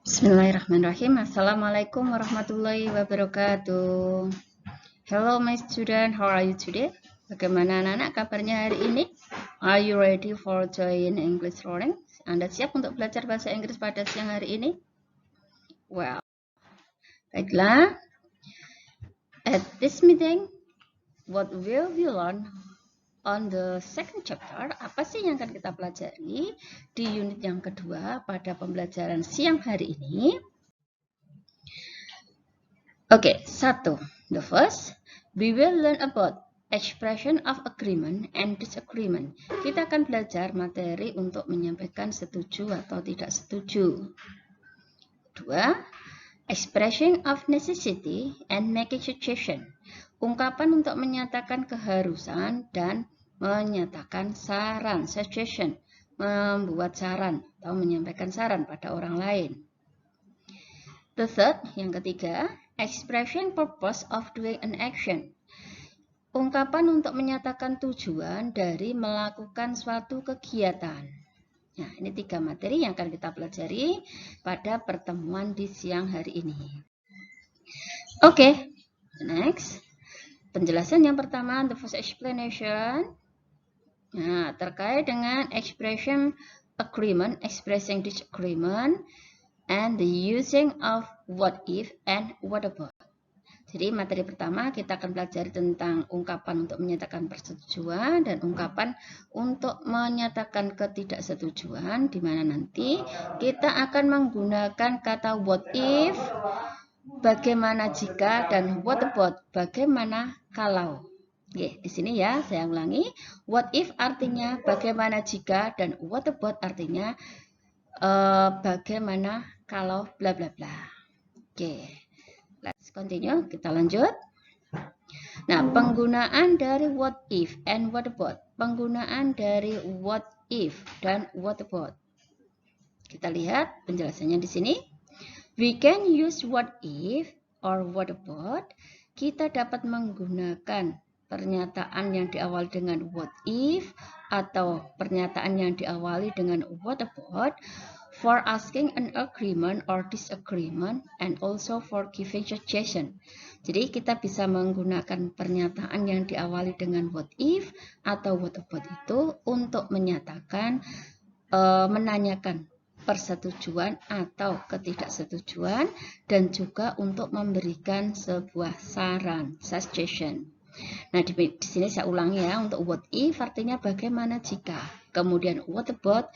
Bismillahirrahmanirrahim. Assalamualaikum warahmatullahi wabarakatuh. Hello my student, how are you today? Bagaimana anak-anak kabarnya hari ini? Are you ready for join English learning? Anda siap untuk belajar bahasa Inggris pada siang hari ini? Well, baiklah. At this meeting, what will we learn on the second chapter? Apa sih yang akan kita pelajari di unit yang kedua pada pembelajaran siang hari ini? Oke, satu. The first, we will learn about expression of agreement and disagreement. Kita akan belajar materi untuk menyampaikan setuju atau tidak setuju. Dua, expression of necessity and making suggestion. Ungkapan untuk menyatakan keharusan dan menyatakan saran, suggestion, membuat saran atau menyampaikan saran pada orang lain. The third, yang ketiga, expression purpose of doing an action. Ungkapan untuk menyatakan tujuan dari melakukan suatu kegiatan. Nah, ini 3 materi yang akan kita pelajari pada pertemuan di siang hari ini. Oke, next. Penjelasan yang pertama, the first explanation. Nah, terkait dengan expression agreement, expressing disagreement, and the using of what if and what about. Jadi materi pertama kita akan pelajari tentang ungkapan untuk menyatakan persetujuan dan ungkapan untuk menyatakan ketidaksetujuan, di mana nanti kita akan menggunakan kata what if, bagaimana jika, dan what about, bagaimana kalau. Oke, di sini ya saya ulangi, what if artinya bagaimana jika, dan what about artinya bagaimana kalau bla bla bla. Oke, let's continue, kita lanjut. Nah, penggunaan dari what if and what about. Penggunaan dari what if dan what about. Kita lihat penjelasannya di sini. We can use what if or what about. Kita dapat menggunakan pernyataan yang diawali dengan what if atau pernyataan yang diawali dengan what about for asking an agreement or disagreement and also for giving suggestion. Jadi kita bisa menggunakan pernyataan yang diawali dengan what if atau what about itu untuk menyatakan, menanyakan persetujuan atau ketidaksetujuan, dan juga untuk memberikan sebuah saran, suggestion. Nah, di sini saya ulangi ya, untuk what if artinya bagaimana jika, kemudian what about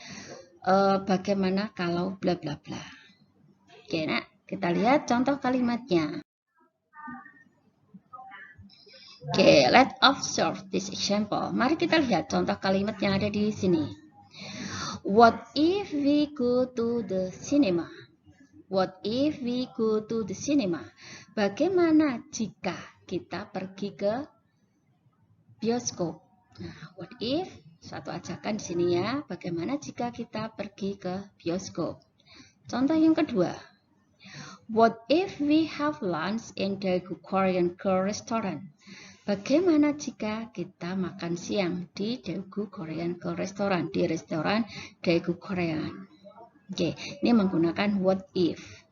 bagaimana kalau bla bla bla. Oke, nah kita lihat contoh kalimatnya. Oke, let's observe this example. Mari kita lihat contoh kalimat yang ada di sini. What if we go to the cinema? What if we go to the cinema? Bagaimana jika kita pergi ke bioskop? Nah, what if suatu ajakan di sini ya. Bagaimana jika kita pergi ke bioskop? Contoh yang kedua. What if we have lunch in Daegu Korean Girl Restaurant? Bagaimana jika kita makan siang di Daegu Korean Girl Restaurant, di restoran Daegu Korean? Oke, ini menggunakan what if.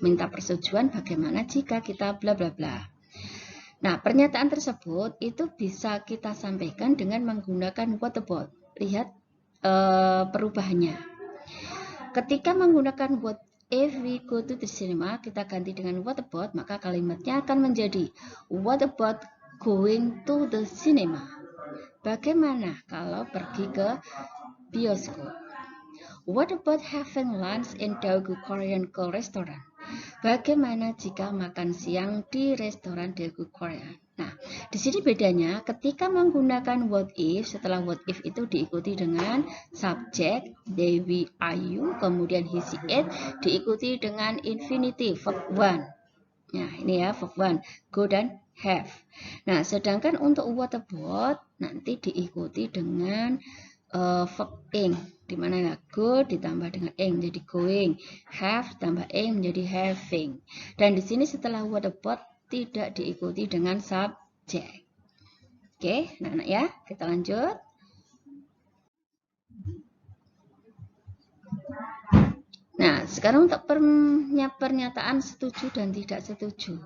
Minta persetujuan bagaimana jika kita bla bla bla. Nah, pernyataan tersebut itu bisa kita sampaikan dengan menggunakan what about. Lihat perubahannya. Ketika menggunakan what if we go to the cinema, kita ganti dengan what about, maka kalimatnya akan menjadi what about going to the cinema? Bagaimana kalau pergi ke bioskop? What about having lunch in Daegu Korean Girl Restaurant? Bagaimana jika makan siang di restoran Daegu Korean? Nah, di sini bedanya ketika menggunakan what if, setelah what if itu diikuti dengan subjek, they, we, are, you, kemudian he, she, it, diikuti dengan infinitive, verb one. Nah, ini ya verb one, go dan have. Nah, sedangkan untuk what about nanti diikuti dengan verb ing, di mana ya go ditambah dengan ing jadi going, have tambah ing menjadi having. Dan di sini setelah what about tidak diikuti dengan subjek. Oke, nah ya, kita lanjut. Nah, sekarang untuk pernyataan setuju dan tidak setuju.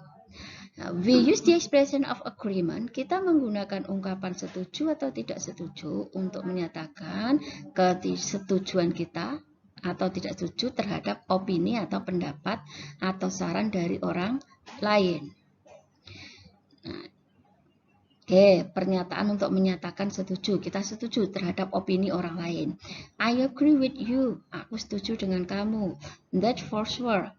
Nah, we use the expression of agreement. Kita menggunakan ungkapan setuju atau tidak setuju untuk menyatakan kesetujuan kita atau tidak setuju terhadap opini atau pendapat atau saran dari orang lain. Nah, pernyataan untuk menyatakan setuju. Kita setuju terhadap opini orang lain. I agree with you. Aku setuju dengan kamu. That's for sure.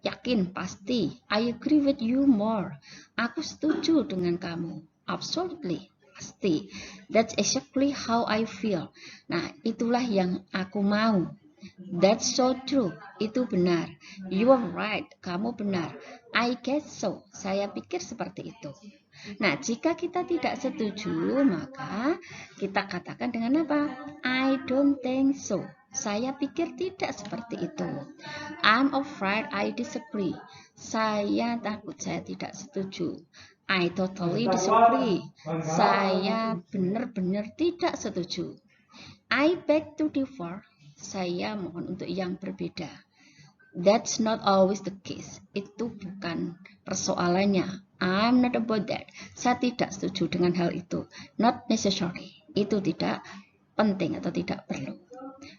Yakin, pasti. I agree with you more. Aku setuju dengan kamu. Absolutely, pasti. That's exactly how I feel. Nah, itulah yang aku mau. That's so true. Itu benar. You are right. Kamu benar. I guess so. Saya pikir seperti itu. Nah, jika kita tidak setuju, maka kita katakan dengan apa? I don't think so. Saya pikir tidak seperti itu. I'm afraid I disagree. Saya takut saya tidak setuju. I totally disagree. Saya benar-benar tidak setuju. I beg to differ. Saya mohon untuk yang berbeda. That's not always the case. Itu bukan persoalannya. I'm not about that. Saya tidak setuju dengan hal itu. Not necessary. Itu tidak penting atau tidak perlu.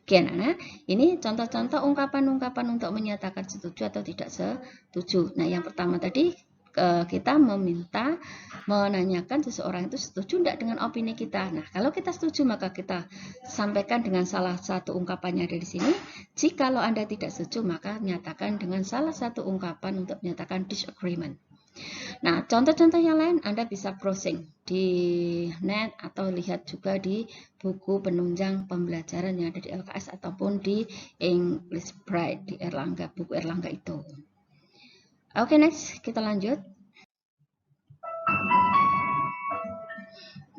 Oke, Nana, ini contoh-contoh ungkapan-ungkapan untuk menyatakan setuju atau tidak setuju. Nah, yang pertama tadi kita menanyakan seseorang itu setuju tidak dengan opini kita. Nah, kalau kita setuju maka kita sampaikan dengan salah satu ungkapannya ada di sini. Jikalau Anda tidak setuju maka nyatakan dengan salah satu ungkapan untuk menyatakan disagreement. Nah, contoh-contoh yang lain Anda bisa browsing di net atau lihat juga di buku penunjang pembelajaran yang ada di LKS ataupun di English Bright di Erlangga, buku Erlangga itu. Oke, next kita lanjut.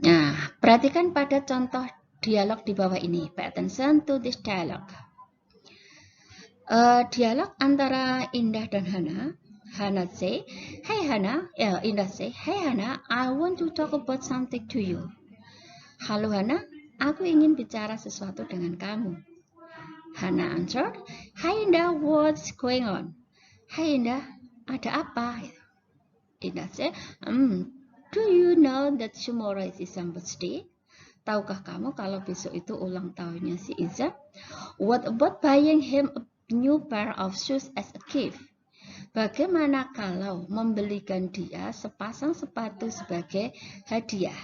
Nah, perhatikan pada contoh dialog di bawah ini. Pay attention to this dialogue. Dialog antara Indah dan Hana. Hana say, "Hey Hana," Indah say, "Hey Hana, I want to talk about something to you." Halo Hana, aku ingin bicara sesuatu dengan kamu. Hana answered, "Hi Indah, what's going on?" Hai Indah, ada apa? Indah say, "Do you know that tomorrow is Izam's birthday?" Tahukah kamu kalau besok itu ulang tahunnya si Izam? What about buying him a new pair of shoes as a gift? Bagaimana kalau membelikan dia sepasang sepatu sebagai hadiah?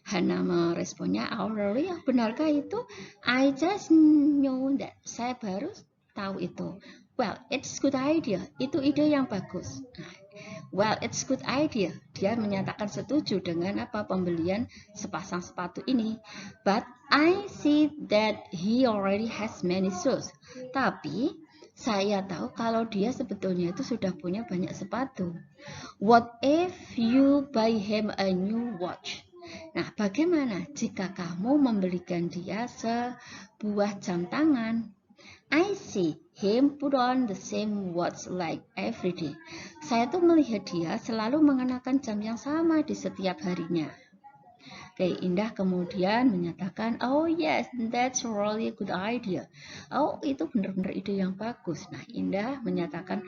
Hana meresponnya, "Oh really? Benarkah itu? I just know that." Saya baru tahu itu. Well, it's good idea. Itu ide yang bagus. Well, it's good idea. Dia menyatakan setuju dengan pembelian sepasang sepatu ini. But I see that he already has many shoes. Tapi saya tahu kalau dia sebetulnya itu sudah punya banyak sepatu. What if you buy him a new watch? Nah, bagaimana jika kamu membelikan dia sebuah jam tangan? I see him put on the same watch like every day. Saya tuh melihat dia selalu mengenakan jam yang sama di setiap harinya. Oke, Indah kemudian menyatakan, "Oh yes, that's really a good idea." Oh, itu benar-benar ide yang bagus. Nah, Indah menyatakan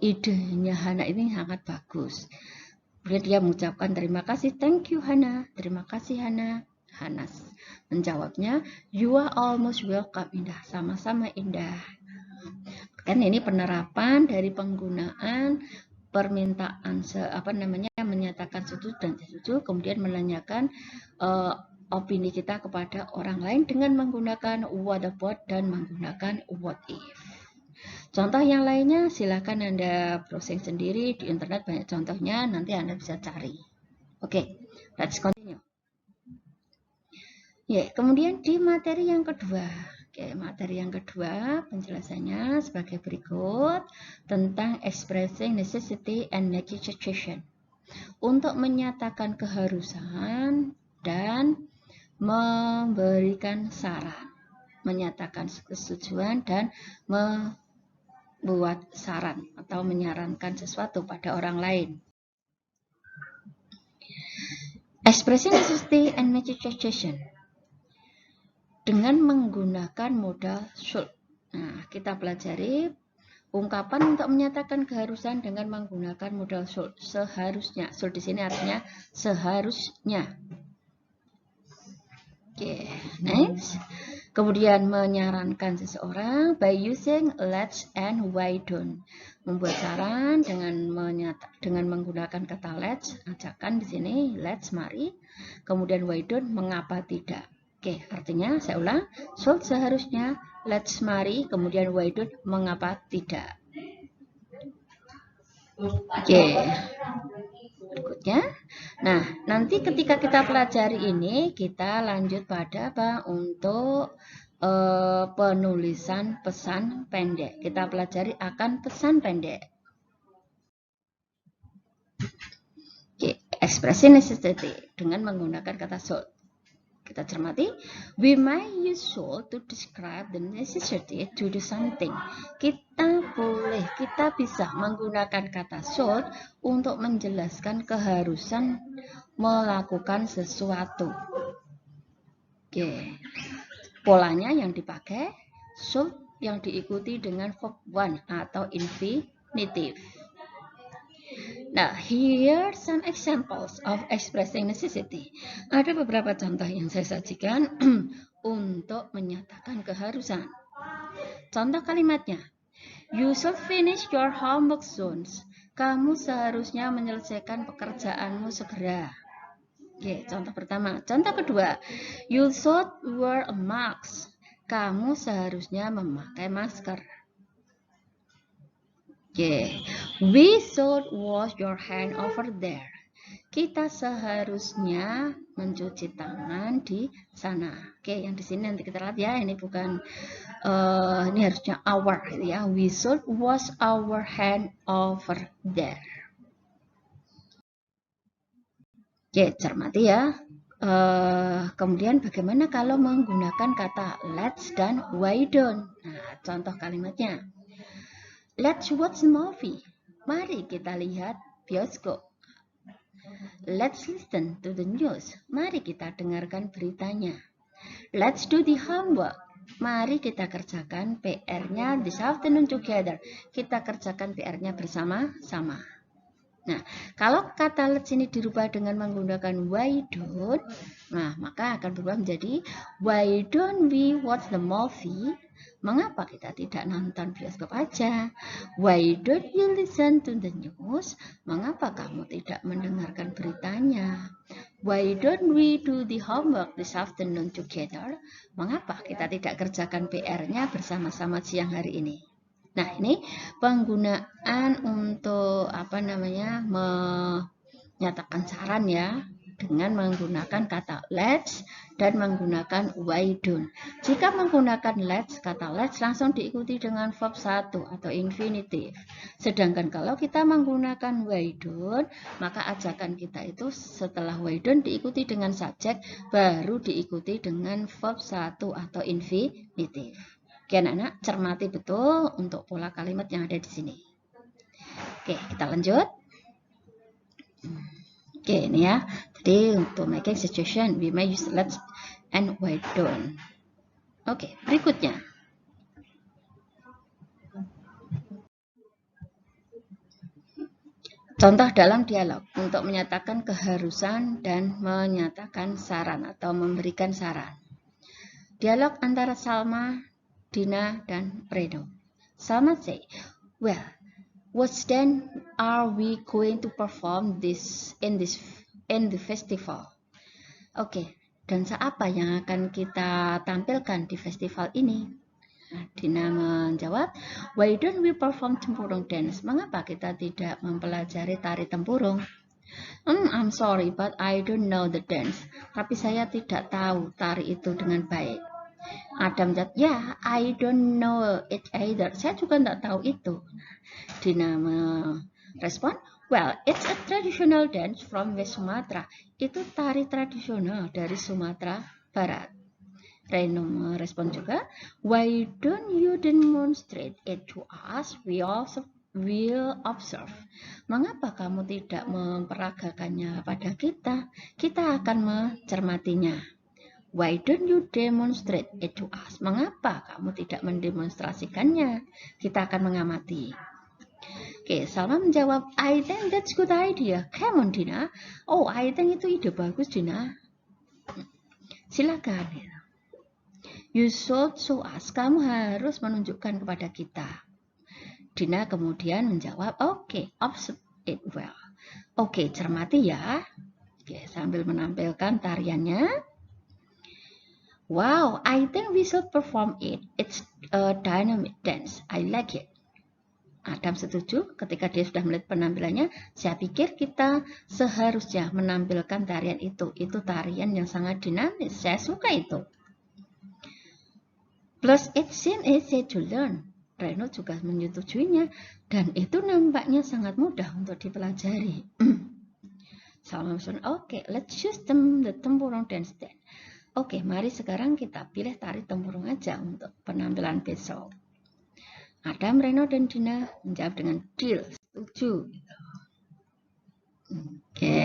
idenya Hana ini sangat bagus. Kemudian dia mengucapkan terima kasih, "Thank you Hana." Terima kasih Hana. Hana menjawabnya, "You are almost welcome Indah." Sama-sama Indah. Kan ini penerapan dari penggunaan permintaan menyatakan setuju dan tidak setuju, kemudian menanyakan opini kita kepada orang lain dengan menggunakan what about dan menggunakan what if. Contoh yang lainnya silakan Anda browsing sendiri di internet, banyak contohnya, nanti Anda bisa cari. Oke, let's continue. Kemudian di materi yang kedua. Materi yang kedua penjelasannya sebagai berikut tentang expressing necessity and negotiation. Untuk menyatakan keharusan dan memberikan saran, menyatakan kesetujuan dan membuat saran atau menyarankan sesuatu pada orang lain. Expressing necessity and negotiation dengan menggunakan modal should. Nah, kita pelajari ungkapan untuk menyatakan keharusan dengan menggunakan modal should. Seharusnya. Should di sini artinya seharusnya. Oke, next. Kemudian menyarankan seseorang by using let's and why don't. Membuat saran dengan menggunakan kata let's, ajakan di sini let's mari. Kemudian why don't, mengapa tidak. Oke, artinya saya ulang, should seharusnya, let's mari, kemudian why don't, mengapa tidak. Oke. Berikutnya. Nah, nanti ketika kita pelajari ini, kita lanjut pada apa? Untuk penulisan pesan pendek. Kita pelajari akan pesan pendek. Oke, ekspresi necessity dengan menggunakan kata should. Kita cermati, we might use should to describe the necessity to do something. Kita bisa menggunakan kata should untuk menjelaskan keharusan melakukan sesuatu. Oke, polanya yang dipakai should yang diikuti dengan verb one atau infinitive. Nah, here some examples of expressing necessity. Ada beberapa contoh yang saya sajikan untuk menyatakan keharusan. Contoh kalimatnya, you should finish your homework soon. Kamu seharusnya menyelesaikan pekerjaanmu segera. Oke, contoh pertama. Contoh kedua, you should wear a mask. Kamu seharusnya memakai masker. Oke, we should wash your hand over there. Kita seharusnya mencuci tangan di sana. Oke, yang di sini nanti kita lihat ya. Ini bukan, ini harusnya our ya. We should wash our hand over there. Oke, cermati ya. Kemudian bagaimana kalau menggunakan kata let's dan why don't? Nah, contoh kalimatnya. Let's watch a movie. Mari kita lihat bioskop. Let's listen to the news. Mari kita dengarkan beritanya. Let's do the homework. Mari kita kerjakan PR-nya this afternoon together. Kita kerjakan PR-nya bersama-sama. Nah, kalau kata let's ini dirubah dengan menggunakan why don't, nah maka akan berubah menjadi why don't we watch the movie? Mengapa kita tidak nonton bioskop aja? Why don't you listen to the news? Mengapa kamu tidak mendengarkan beritanya? Why don't we do the homework this afternoon together? Mengapa kita tidak kerjakan PR-nya bersama-sama siang hari ini? Nah, ini penggunaan untuk menyatakan saran ya, dengan menggunakan kata let's dan menggunakan why don't. Jika menggunakan let's, kata let's langsung diikuti dengan verb 1 atau infinitive. Sedangkan kalau kita menggunakan why don't, maka ajakan kita itu setelah why don't diikuti dengan subjek, baru diikuti dengan verb 1 atau infinitive. Oke anak-anak, cermati betul untuk pola kalimat yang ada di sini. Oke, kita lanjut. Oke, ini ya. Jadi untuk making situation, we may use let's and why don't. Oke, berikutnya. Contoh dalam dialog untuk menyatakan keharusan dan menyatakan saran atau memberikan saran. Dialog antara Salma, Dina, dan Reno. Salma say, well, what then are we going to perform in the festival? Oke, dansa apa yang akan kita tampilkan di festival ini? Dina menjawab, why don't we perform tempurung dance? Mengapa kita tidak mempelajari tari tempurung? I'm sorry, but I don't know the dance. Tapi saya tidak tahu tari itu dengan baik. Adam jawab, yeah, I don't know it either. Saya juga tidak tahu itu. Dina merespon, well, it's a traditional dance from West Sumatra. Itu tari tradisional dari Sumatera Barat. Reno merespon juga, why don't you demonstrate it to us? We also will observe. Mengapa kamu tidak memperagakannya pada kita? Kita akan mencermatinya. Why don't you demonstrate it to us? Mengapa kamu tidak mendemonstrasikannya? Kita akan mengamati. Oke, Salma menjawab, I think that's good idea. Come on, Dina. Oh, I think itu ide bagus, Dina. Silakan. You should show us. Kamu harus menunjukkan kepada kita. Dina kemudian menjawab, okay, observe it well. Oke, cermati ya. Oke, sambil menampilkan tariannya. Wow, I think we should perform it. It's a dynamic dance. I like it. Adam setuju ketika dia sudah melihat penampilannya. Saya pikir kita seharusnya menampilkan tarian itu. Itu tarian yang sangat dinamis. Saya suka itu. Plus, it seems easy to learn. Reno juga menyetujuinya. Dan itu nampaknya sangat mudah untuk dipelajari. Salma mention, okay, let's choose the tempurung dance then. Oke, mari sekarang kita pilih tari tempurung aja untuk penampilan besok. Adam, Reno, dan Dina menjawab dengan deal, setuju. Oke,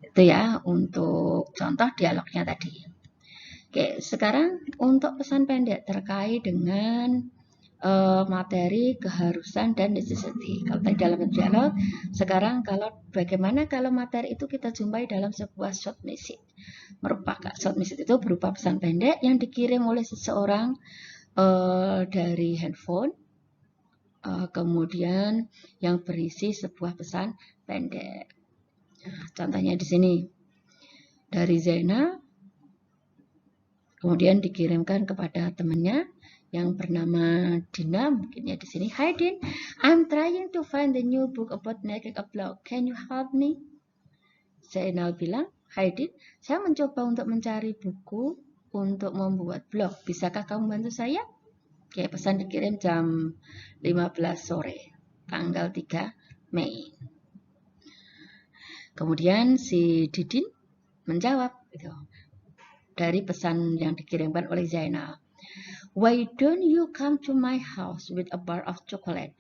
itu ya untuk contoh dialognya tadi. Oke, sekarang untuk pesan pendek terkait dengan materi, keharusan, dan necessity. Kalau tadi dalam dialog, sekarang bagaimana kalau materi itu kita jumpai dalam sebuah short message. Merupakan short message itu berupa pesan pendek yang dikirim oleh seseorang dari handphone, kemudian yang berisi sebuah pesan pendek. Nah, contohnya di sini dari Zainal, kemudian dikirimkan kepada temannya yang bernama Dina, mungkin ya di sini. Hi Din, I'm trying to find the new book about making a blog. Can you help me? Zainal bilang, Hi Din, saya mencoba untuk mencari buku untuk membuat blog. Bisakah kamu bantu saya? Oke, pesan dikirim jam 15 sore, tanggal 3 Mei. Kemudian si Didin menjawab gitu, dari pesan yang dikirimkan oleh Zainal. Why don't you come to my house with a bar of chocolate?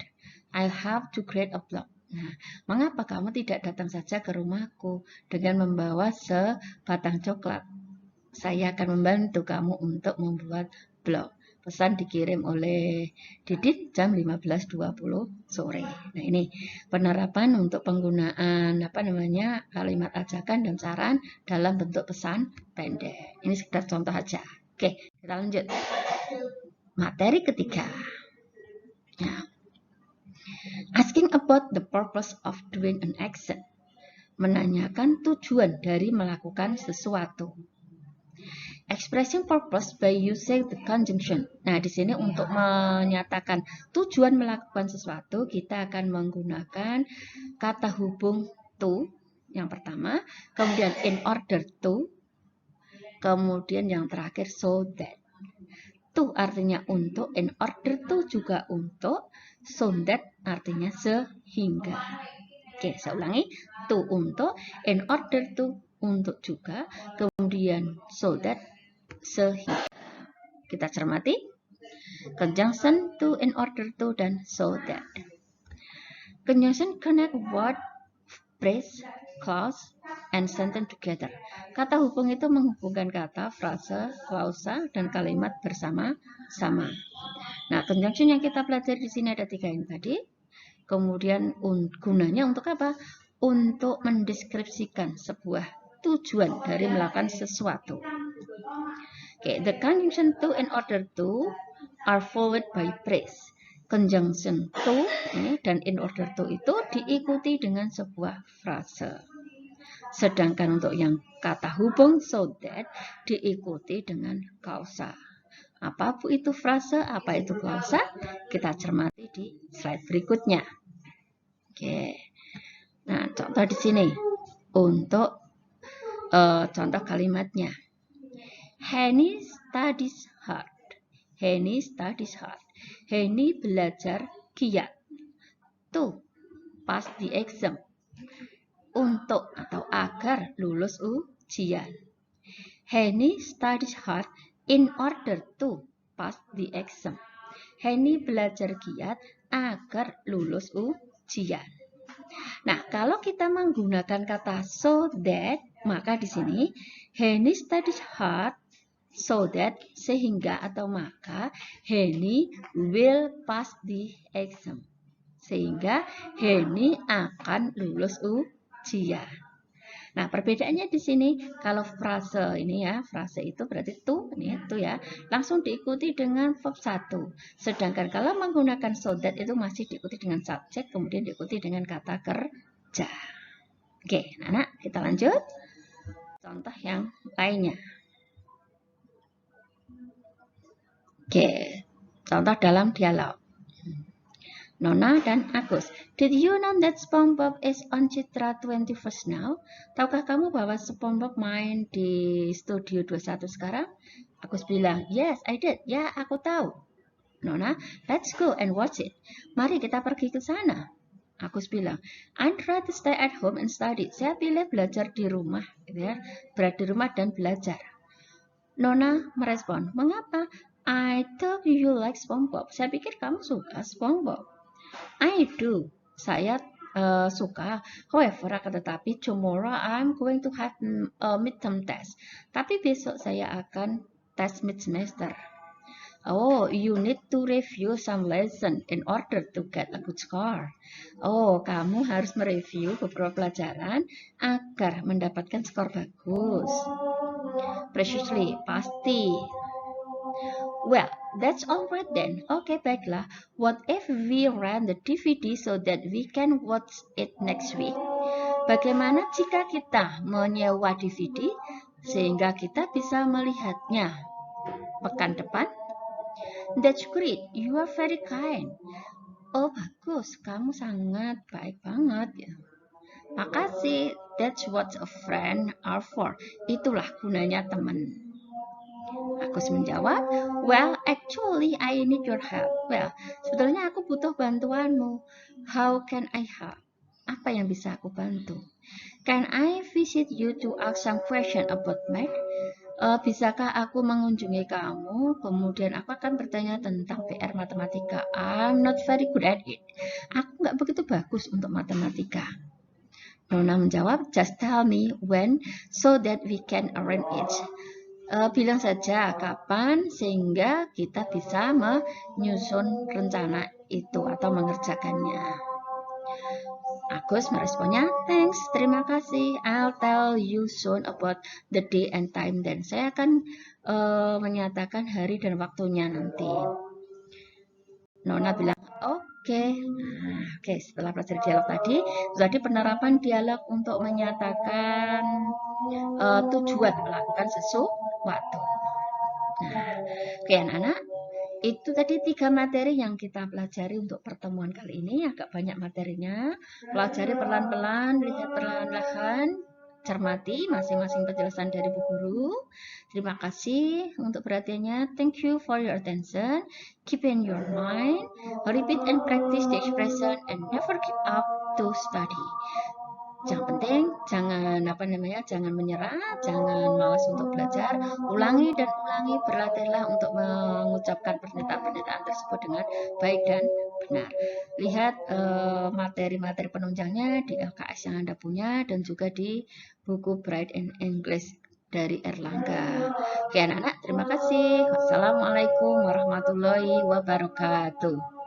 I'll have to create a blog. Nah, mengapa kamu tidak datang saja ke rumahku dengan membawa sebatang coklat? Saya akan membantu kamu untuk membuat blog. Pesan dikirim oleh Didit jam 15.20 sore. Nah, ini penerapan untuk penggunaan kalimat ajakan dan saran dalam bentuk pesan pendek. Ini sekedar contoh aja. Oke, kita lanjut. Materi ketiga. Nah, asking about the purpose of doing an action. Menanyakan tujuan dari melakukan sesuatu. Expressing purpose by using the conjunction. Nah, di sini untuk menyatakan tujuan melakukan sesuatu, kita akan menggunakan kata hubung to yang pertama, kemudian in order to, kemudian yang terakhir so that. To artinya untuk, in order to juga untuk, so that artinya sehingga. Oke, saya ulangi. To untuk, in order to untuk juga, kemudian so that sehingga. Kita cermati. Conjunction to, in order to, dan so that. Conjunction connect word, phrase, clause, and sentence together. Kata hubung itu menghubungkan kata, frase, klausa, dan kalimat bersama-sama. Nah, conjunction yang kita pelajari di sini ada 3 ini tadi. Kemudian gunanya untuk apa? Untuk mendeskripsikan sebuah tujuan dari melakukan sesuatu. Okay, the conjunction to, in order to are followed by phrase. Conjunction to dan in order to itu diikuti dengan sebuah frase. Sedangkan untuk yang kata hubung so that diikuti dengan klausa. Apa itu frase, apa itu klausa? Kita cermati di slide berikutnya. Oke. Nah, contoh di sini untuk contoh kalimatnya. Henny studies hard. Henny studies hard. Henny belajar giat. To pass the exam. Untuk atau agar lulus ujian. Henny studies hard in order to pass the exam. Henny belajar giat agar lulus ujian. Nah, kalau kita menggunakan kata so that, maka di sini Henny studies hard So that, sehingga atau maka, Henny will pass the exam. Sehingga Henny akan lulus ujian. Nah, perbedaannya di sini kalau frase ini ya, frase itu berarti to, ini to ya, langsung diikuti dengan verb 1. Sedangkan kalau menggunakan so that itu masih diikuti dengan subjek, kemudian diikuti dengan kata kerja. Oke, anak, kita lanjut. Contoh yang lainnya. Oke, contoh dalam dialog. Nona dan Agus. Did you know that SpongeBob is on Citra 21st now? Tahukah kamu bahwa SpongeBob main di Studio 21 sekarang? Agus bilang, yes, I did. Ya, aku tahu. Nona, let's go and watch it. Mari kita pergi ke sana. Agus bilang, I'd rather stay at home and study. Saya pilih belajar di rumah, gitu ya. Berada di rumah dan belajar. Nona merespon, mengapa? I thought you like SpongeBob. Saya pikir kamu suka SpongeBob. I do. Saya suka. However, akan tetapi tomorrow I'm going to have a midterm test. Tapi besok saya akan tes mid semester. Oh, you need to review some lesson in order to get a good score. Oh, kamu harus mereview beberapa pelajaran agar mendapatkan skor bagus. Preciously, pasti. Well, that's all right then. Oke, baiklah. What if we rent the DVD so that we can watch it next week? Bagaimana jika kita menyewa DVD sehingga kita bisa melihatnya pekan depan? That's great. You are very kind. Oh, bagus. Kamu sangat baik banget ya. Makasih. That's what a friend are for. Itulah gunanya teman. Agus menjawab, well, actually I need your help. Well, sebetulnya aku butuh bantuanmu. How can I help? Apa yang bisa aku bantu? Can I visit you to ask some question about math? Bisakah aku mengunjungi kamu? Kemudian aku akan bertanya tentang PR matematika. I'm not very good at it. Aku nggak begitu bagus untuk matematika. Nona menjawab, just tell me when so that we can arrange it. Bilang saja kapan sehingga kita bisa menyusun rencana itu atau mengerjakannya. Agus meresponnya, thanks, terima kasih. I'll tell you soon about the day and time. Dan saya akan menyatakan hari dan waktunya nanti. Nona bilang, oke. Oke, setelah pelajari dialog tadi, penerapan dialog untuk menyatakan tujuan melakukan sesuatu. Nah, oke anak-anak, itu tadi 3 materi yang kita pelajari untuk pertemuan kali ini. Agak banyak materinya. Pelajari pelan-pelan, lihat perlahan-lahan, cermati masing-masing penjelasan dari Bu Guru. Terima kasih untuk perhatiannya. Thank you for your attention. Keep in your mind, repeat and practice the expression, and never give up to study. Yang penting jangan menyerah, jangan malas untuk belajar, ulangi dan ulangi, berlatihlah untuk mengucapkan pernyataan-pernyataan tersebut dengan baik dan benar. Lihat materi-materi penunjangnya di LKS yang Anda punya dan juga di buku Bright in English dari Erlangga. Oke anak-anak, terima kasih. Wassalamualaikum warahmatullahi wabarakatuh.